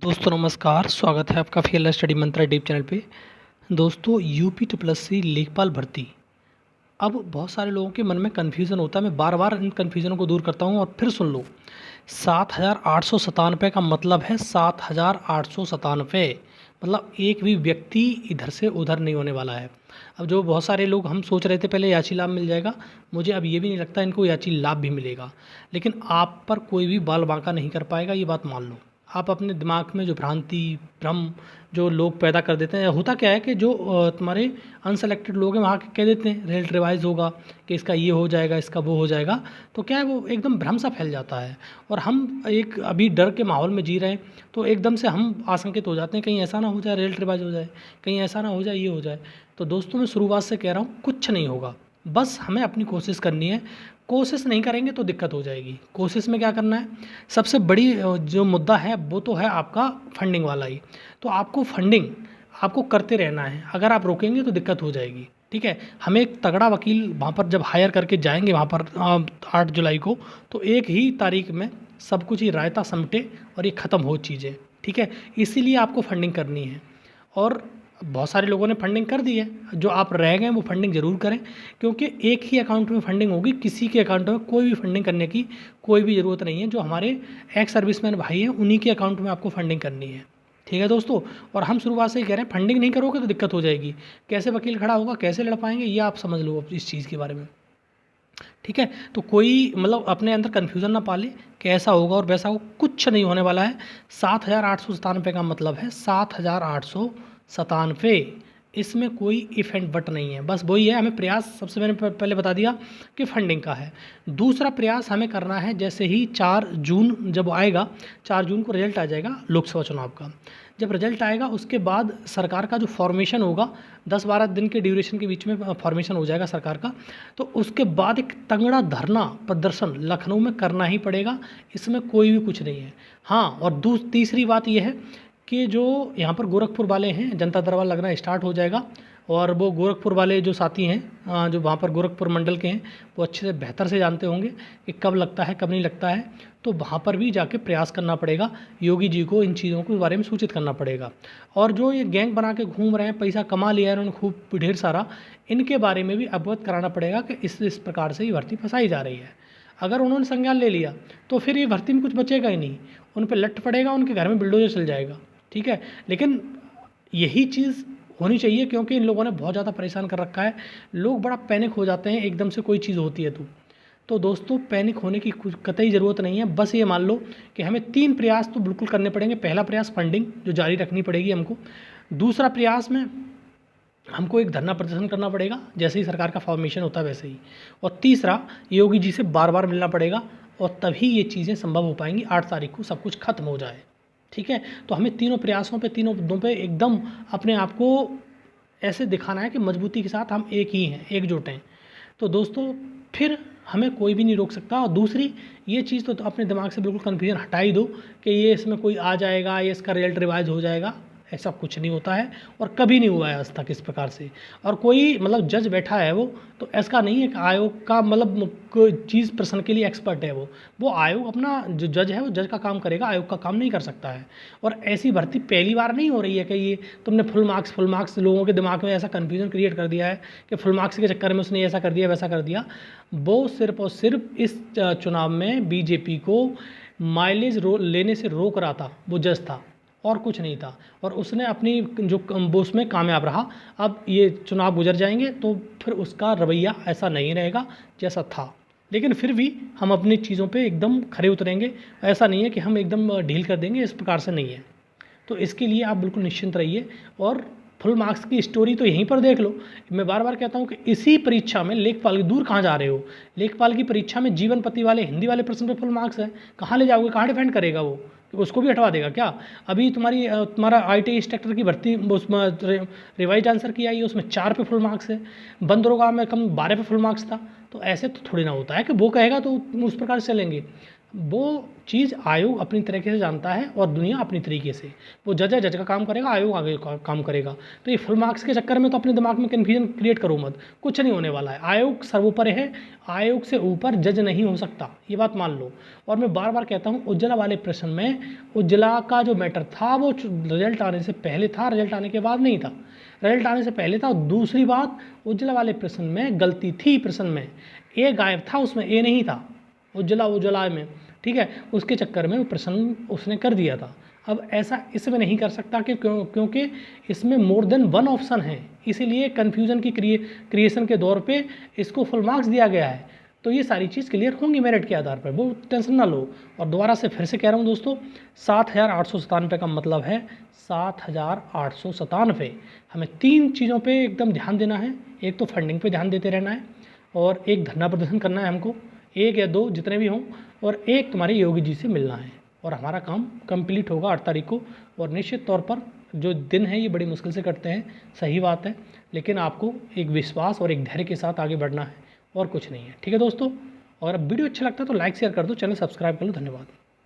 दोस्तों नमस्कार, स्वागत है आपका फीएलआई स्टडी मंत्रा डीप चैनल पे। दोस्तों यूपी ट्रिपल सी लेखपाल भर्ती, अब बहुत सारे लोगों के मन में कन्फ्यूज़न होता है। मैं बार बार इन कन्फ्यूज़नों को दूर करता हूँ और फिर सुन लो। 7,897 का मतलब है 7,897, मतलब एक भी व्यक्ति इधर से उधर नहीं होने वाला है। अब जो बहुत सारे लोग हम सोच रहे थे पहले याची लाभ मिल जाएगा, मुझे अब ये भी नहीं लगता इनको याची लाभ भी मिलेगा। लेकिन आप पर कोई भी बाल बांका नहीं कर पाएगा, ये बात मान लो। आप अपने दिमाग में जो भ्रांति भ्रम जो लोग पैदा कर देते हैं, होता क्या है कि जो तुम्हारे अनसेलेक्टेड लोग हैं वहाँ के कह देते हैं रेल रिवाइज होगा, कि इसका ये हो जाएगा, इसका वो हो जाएगा, तो क्या है वो एकदम भ्रम सा फैल जाता है। और हम एक अभी डर के माहौल में जी रहे हैं, तो एकदम से हम आशंकित हो जाते हैं कहीं ऐसा ना हो जाए रेल रिवाइज हो जाए, कहीं ऐसा ना हो जाए ये हो जाए। तो दोस्तों मैं शुरुआत से कह रहा हूँ कुछ नहीं होगा, बस हमें अपनी कोशिश करनी है। कोशिश नहीं करेंगे तो दिक्कत हो जाएगी। कोशिश में क्या करना है, सबसे बड़ी जो मुद्दा है वो तो है आपका फंडिंग वाला ही। तो आपको फंडिंग आपको करते रहना है, अगर आप रोकेंगे तो दिक्कत हो जाएगी। ठीक है, हमें एक तगड़ा वकील वहाँ पर जब हायर करके जाएंगे वहाँ पर 8 जुलाई को, तो एक ही तारीख में सब कुछ ही रायता समेटे और ये ख़त्म हो चीज़ें। ठीक है, इसीलिए आपको फंडिंग करनी है। और बहुत सारे लोगों ने फंडिंग कर दी है, जो आप रह गए वो फंडिंग ज़रूर करें, क्योंकि एक ही अकाउंट में फंडिंग होगी, किसी के अकाउंट में कोई भी फंडिंग करने की कोई भी ज़रूरत नहीं है। जो हमारे एक्स सर्विसमैन भाई हैं उन्हीं के अकाउंट में आपको फंडिंग करनी है। ठीक है दोस्तों, और हम शुरुआत से ही कह रहे हैं फंडिंग नहीं करोगे तो दिक्कत हो जाएगी। कैसे वकील खड़ा होगा, कैसे लड़ पाएंगे, ये आप समझ लो अब इस चीज़ के बारे में। ठीक है, तो कोई मतलब अपने अंदर कन्फ्यूज़न ना पाले कि ऐसा होगा और वैसा होगा, कुछ नहीं होने वाला है। 7,897 का मतलब है 7,897, इसमें कोई इफ एंड बट नहीं है। बस वही है, हमें प्रयास सबसे मैंने पहले बता दिया कि फंडिंग का है। दूसरा प्रयास हमें करना है, जैसे ही 4 जून जब आएगा, 4 जून को रिजल्ट आ जाएगा लोकसभा चुनाव का। जब रिजल्ट आएगा उसके बाद सरकार का जो फॉर्मेशन होगा, 10-12 दिन के ड्यूरेशन के बीच में फॉर्मेशन हो जाएगा सरकार का, तो उसके बाद एक तगड़ा धरना प्रदर्शन लखनऊ में करना ही पड़ेगा, इसमें कोई भी कुछ नहीं है। हाँ, और तीसरी बात यह है कि जो यहाँ पर गोरखपुर वाले हैं, जनता दरबार लगना स्टार्ट हो जाएगा, और वो गोरखपुर वाले जो साथी हैं जो वहाँ पर गोरखपुर मंडल के हैं, वो अच्छे से बेहतर से जानते होंगे कि कब लगता है कब नहीं लगता है। तो वहाँ पर भी जाके प्रयास करना पड़ेगा, योगी जी को इन चीज़ों के बारे में सूचित करना पड़ेगा। और जो ये गैंग बना के घूम रहे हैं, पैसा कमा लिया है उन्होंने खूब ढेर सारा, इनके बारे में भी अवगत कराना पड़ेगा कि इस प्रकार से ये भर्ती फंसाई जा रही है। अगर उन्होंने संज्ञान ले लिया तो फिर ये भर्ती में कुछ बचेगा ही नहीं, उन पर लट पड़ेगा, उनके घर में बिल्डोजर चल जाएगा। ठीक है, लेकिन यही चीज़ होनी चाहिए, क्योंकि इन लोगों ने बहुत ज़्यादा परेशान कर रखा है। लोग बड़ा पैनिक हो जाते हैं एकदम से कोई चीज़ होती है तो दोस्तों पैनिक होने की कुछ कतई ज़रूरत नहीं है। बस ये मान लो कि हमें 3 प्रयास तो बिल्कुल करने पड़ेंगे। पहला प्रयास फंडिंग जो जारी रखनी पड़ेगी हमको। दूसरा प्रयास में हमको एक धरना प्रदर्शन करना पड़ेगा, जैसे ही सरकार का फॉर्मेशन होता है वैसे ही। और तीसरा, योगी जी से बार बार मिलना पड़ेगा, और तभी ये चीज़ें संभव हो पाएंगी 8 तारीख को सब कुछ खत्म हो जाए। ठीक है, तो हमें तीनों प्रयासों पे, तीनों मुद्दों पे एकदम अपने आप को ऐसे दिखाना है कि मजबूती के साथ हम एक ही हैं, एकजुट हैं। तो दोस्तों फिर हमें कोई भी नहीं रोक सकता। और दूसरी ये चीज़ तो अपने दिमाग से बिल्कुल कन्फ्यूजन हटा ही दो कि ये इसमें कोई आ जाएगा, ये इसका रिजल्ट रिवाइज हो जाएगा, ऐसा कुछ नहीं होता है और कभी नहीं हुआ है आज तक इस प्रकार से। और कोई मतलब जज बैठा है वो, तो ऐसा नहीं है कि आयोग का मतलब कोई चीज़ प्रश्न के लिए एक्सपर्ट है वो आयोग अपना जो जज है वो जज का काम करेगा, आयोग का काम नहीं कर सकता है। और ऐसी भर्ती पहली बार नहीं हो रही है कि ये तुमने फुल मार्क्स लोगों के दिमाग में ऐसा कन्फ्यूजन क्रिएट कर दिया है कि फुल मार्क्स के चक्कर में उसने ऐसा कर दिया वैसा कर दिया। वो सिर्फ और सिर्फ इस चुनाव में बीजेपी को माइलेज लेने से रोक रहा था, वो जज था और कुछ नहीं था। और उसने अपनी जो वो उसमें कामयाब रहा। अब ये चुनाव गुजर जाएंगे तो फिर उसका रवैया ऐसा नहीं रहेगा जैसा था, लेकिन फिर भी हम अपनी चीज़ों पे एकदम खरे उतरेंगे। ऐसा नहीं है कि हम एकदम ढील कर देंगे, इस प्रकार से नहीं है। तो इसके लिए आप बिल्कुल निश्चिंत रहिए। और फुल मार्क्स की स्टोरी तो यहीं पर देख लो। मैं बार बार कहता हूँ कि इसी परीक्षा में लेखपाल की, दूर कहाँ जा रहे हो, लेखपाल की परीक्षा में जीवन पति वाले हिंदी वाले प्रश्न पे फुल मार्क्स है, कहाँ ले जाओगे, कहाँ डिफेंड करेगा वो, उसको भी हटवा देगा क्या? अभी तुम्हारा IT इंस्ट्रक्टर की भर्ती उसमें रिवाइज आंसर की आई है, उसमें 4 पे फुल मार्क्स है, बंद दरोगा में कम 12 पे फुल मार्क्स था। तो ऐसे तो थोड़ी ना होता है कि वो कहेगा तो उस प्रकार से चलेंगे। वो चीज़ आयोग अपनी तरीके से जानता है और दुनिया अपनी तरीके से। वो जज है, जज का काम करेगा, आयोग आगे का काम करेगा। तो ये फुल मार्क्स के चक्कर में तो अपने दिमाग में कन्फ्यूजन क्रिएट करो मत, कुछ नहीं होने वाला है। आयोग सर्वोपरि है, आयोग से ऊपर जज नहीं हो सकता, ये बात मान लो। और मैं बार बार कहता हूँ, उज्ज्वला वाले प्रश्न में उज्ज्वला का जो मैटर था वो रिजल्ट आने से पहले था, रिजल्ट आने के बाद नहीं था। रिजल्ट आने से पहले था। और दूसरी बात, उज्ज्वला वाले प्रश्न में गलती थी, प्रश्न में ए गायब था, उसमें ए नहीं था उज्ज्वला में, ठीक है। उसके चक्कर में वो प्रश्न उसने कर दिया था। अब ऐसा इसमें नहीं कर सकता कि क्योंकि इसमें मोर देन वन ऑप्शन है, इसीलिए कन्फ्यूजन की क्रिएशन के दौर पे इसको फुल मार्क्स दिया गया है। तो ये सारी चीज़ क्लियर होंगी मेरिट के आधार पर, वो टेंशन ना लो। और दोबारा से फिर से कह रहा हूँ दोस्तों, 7,897 का मतलब है 7,897। हमें 3 चीज़ों पे एकदम ध्यान देना है। एक तो फंडिंग पे ध्यान देते रहना है, और एक धरना प्रदर्शन करना है हमको, 1 या 2 जितने भी हों, और एक तुम्हारे योगी जी से मिलना है, और हमारा काम कंप्लीट होगा 8 तारीख को। और निश्चित तौर पर जो दिन है ये बड़ी मुश्किल से कटते हैं, सही बात है, लेकिन आपको एक विश्वास और एक धैर्य के साथ आगे बढ़ना है, और कुछ नहीं है। ठीक है दोस्तों, और अब वीडियो अच्छा लगता है तो लाइक शेयर कर दो, चैनल सब्सक्राइब कर लो। धन्यवाद।